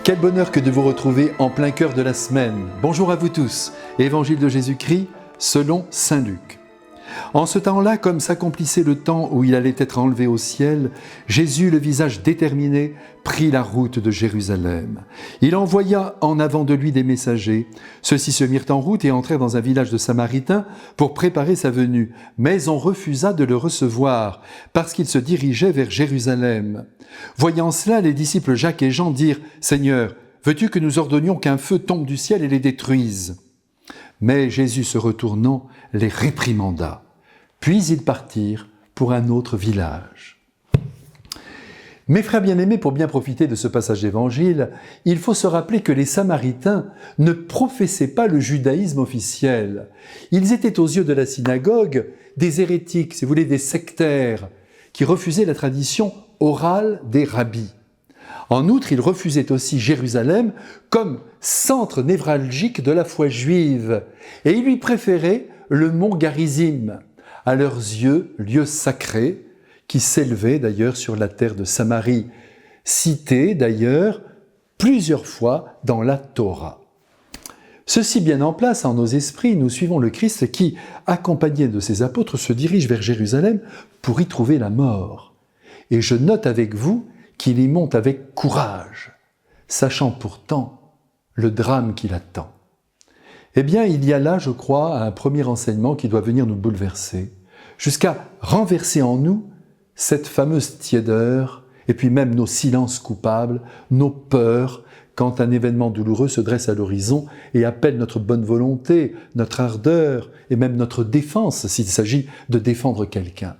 Quel bonheur que de vous retrouver en plein cœur de la semaine. Bonjour à vous tous. Évangile de Jésus-Christ selon saint Luc. En ce temps-là, comme s'accomplissait le temps où il allait être enlevé au ciel, Jésus, le visage déterminé, prit la route de Jérusalem. Il envoya en avant de lui des messagers. Ceux-ci se mirent en route et entrèrent dans un village de Samaritains pour préparer sa venue. Mais on refusa de le recevoir, parce qu'il se dirigeait vers Jérusalem. Voyant cela, les disciples Jacques et Jean dirent « Seigneur, veux-tu que nous ordonnions qu'un feu tombe du ciel et les détruise ?» Mais Jésus, se retournant, les réprimanda. Puis ils partirent pour un autre village. Mes frères bien-aimés, pour bien profiter de ce passage d'évangile, il faut se rappeler que les Samaritains ne professaient pas le judaïsme officiel. Ils étaient aux yeux de la synagogue des hérétiques, si vous voulez, des sectaires, qui refusaient la tradition orale des rabbis. En outre, ils refusaient aussi Jérusalem comme centre névralgique de la foi juive, et ils lui préféraient le mont Garizim, à leurs yeux, lieu sacré, qui s'élevait d'ailleurs sur la terre de Samarie, cité d'ailleurs plusieurs fois dans la Torah. Ceci bien en place en nos esprits, nous suivons le Christ qui, accompagné de ses apôtres, se dirige vers Jérusalem pour y trouver la mort. Et je note avec vous qu'il y monte avec courage, sachant pourtant le drame qui l'attend. Eh bien, il y a là, je crois, un premier enseignement qui doit venir nous bouleverser, jusqu'à renverser en nous cette fameuse tiédeur, et puis même nos silences coupables, nos peurs, quand un événement douloureux se dresse à l'horizon et appelle notre bonne volonté, notre ardeur, et même notre défense, s'il s'agit de défendre quelqu'un.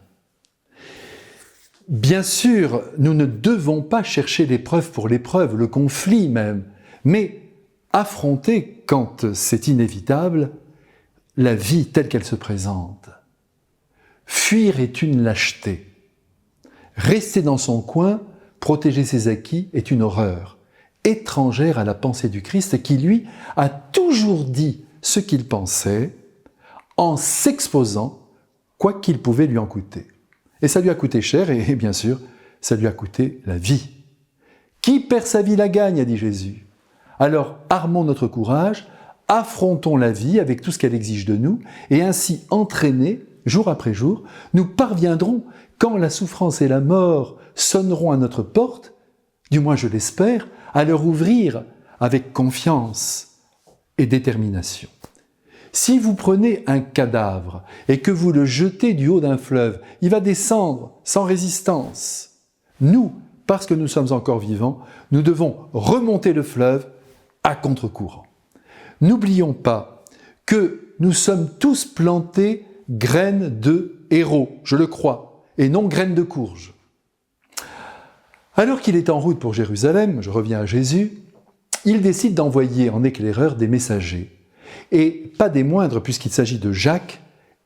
Bien sûr, nous ne devons pas chercher l'épreuve pour l'épreuve, le conflit même, mais affronter, quand c'est inévitable, la vie telle qu'elle se présente. Fuir est une lâcheté. Rester dans son coin, protéger ses acquis, est une horreur, étrangère à la pensée du Christ qui, lui, a toujours dit ce qu'il pensait en s'exposant, quoi qu'il pouvait lui en coûter. Et ça lui a coûté cher, et bien sûr, ça lui a coûté la vie. Qui perd sa vie la gagne, a dit Jésus. Alors, armons notre courage, affrontons la vie avec tout ce qu'elle exige de nous, et ainsi entraînés, jour après jour, nous parviendrons, quand la souffrance et la mort sonneront à notre porte, du moins je l'espère, à leur ouvrir avec confiance et détermination. Si vous prenez un cadavre et que vous le jetez du haut d'un fleuve, il va descendre sans résistance. Nous, parce que nous sommes encore vivants, nous devons remonter le fleuve à contre-courant. N'oublions pas que nous sommes tous plantés graines de héros, je le crois, et non graines de courge. Alors qu'il est en route pour Jérusalem, je reviens à Jésus, il décide d'envoyer en éclaireur des messagers. Et pas des moindres puisqu'il s'agit de Jacques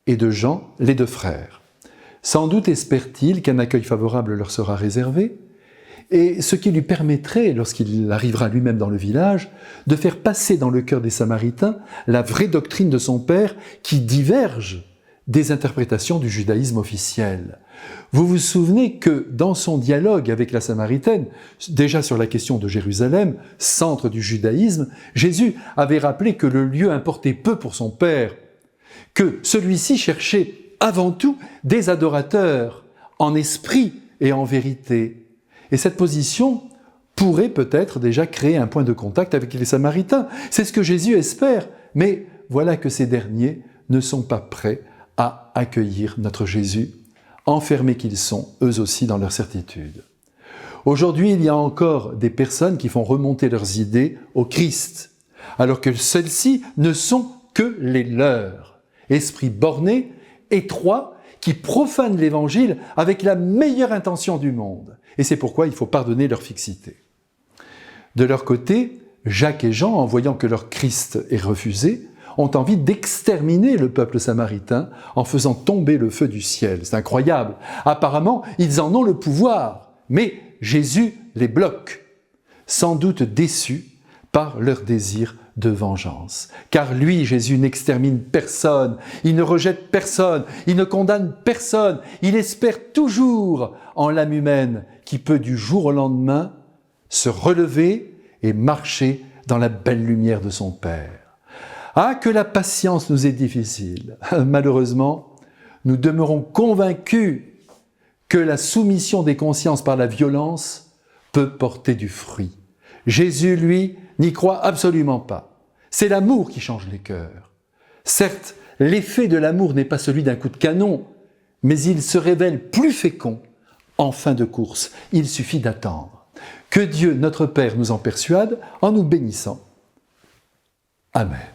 et de Jean, les deux frères. Sans doute espère-t-il qu'un accueil favorable leur sera réservé, et ce qui lui permettrait, lorsqu'il arrivera lui-même dans le village, de faire passer dans le cœur des Samaritains la vraie doctrine de son père qui diverge des interprétations du judaïsme officiel. Vous vous souvenez que dans son dialogue avec la Samaritaine, déjà sur la question de Jérusalem, centre du judaïsme, Jésus avait rappelé que le lieu importait peu pour son Père, que celui-ci cherchait avant tout des adorateurs, en esprit et en vérité. Et cette position pourrait peut-être déjà créer un point de contact avec les Samaritains. C'est ce que Jésus espère, mais voilà que ces derniers ne sont pas prêts à accueillir notre Jésus, enfermés qu'ils sont, eux aussi, dans leur certitude. Aujourd'hui, il y a encore des personnes qui font remonter leurs idées au Christ, alors que celles-ci ne sont que les leurs. Esprits bornés, étroits, qui profanent l'Évangile avec la meilleure intention du monde. Et c'est pourquoi il faut pardonner leur fixité. De leur côté, Jacques et Jean, en voyant que leur Christ est refusé, ont envie d'exterminer le peuple samaritain en faisant tomber le feu du ciel. C'est incroyable. Apparemment, ils en ont le pouvoir, mais Jésus les bloque, sans doute déçus par leur désir de vengeance. Car lui, Jésus, n'extermine personne, il ne rejette personne, il ne condamne personne, il espère toujours en l'âme humaine qui peut du jour au lendemain se relever et marcher dans la belle lumière de son Père. Ah, que la patience nous est difficile. Malheureusement, nous demeurons convaincus que la soumission des consciences par la violence peut porter du fruit. Jésus, lui, n'y croit absolument pas. C'est l'amour qui change les cœurs. Certes, l'effet de l'amour n'est pas celui d'un coup de canon, mais il se révèle plus fécond en fin de course. Il suffit d'attendre. Que Dieu, notre Père, nous en persuade en nous bénissant. Amen.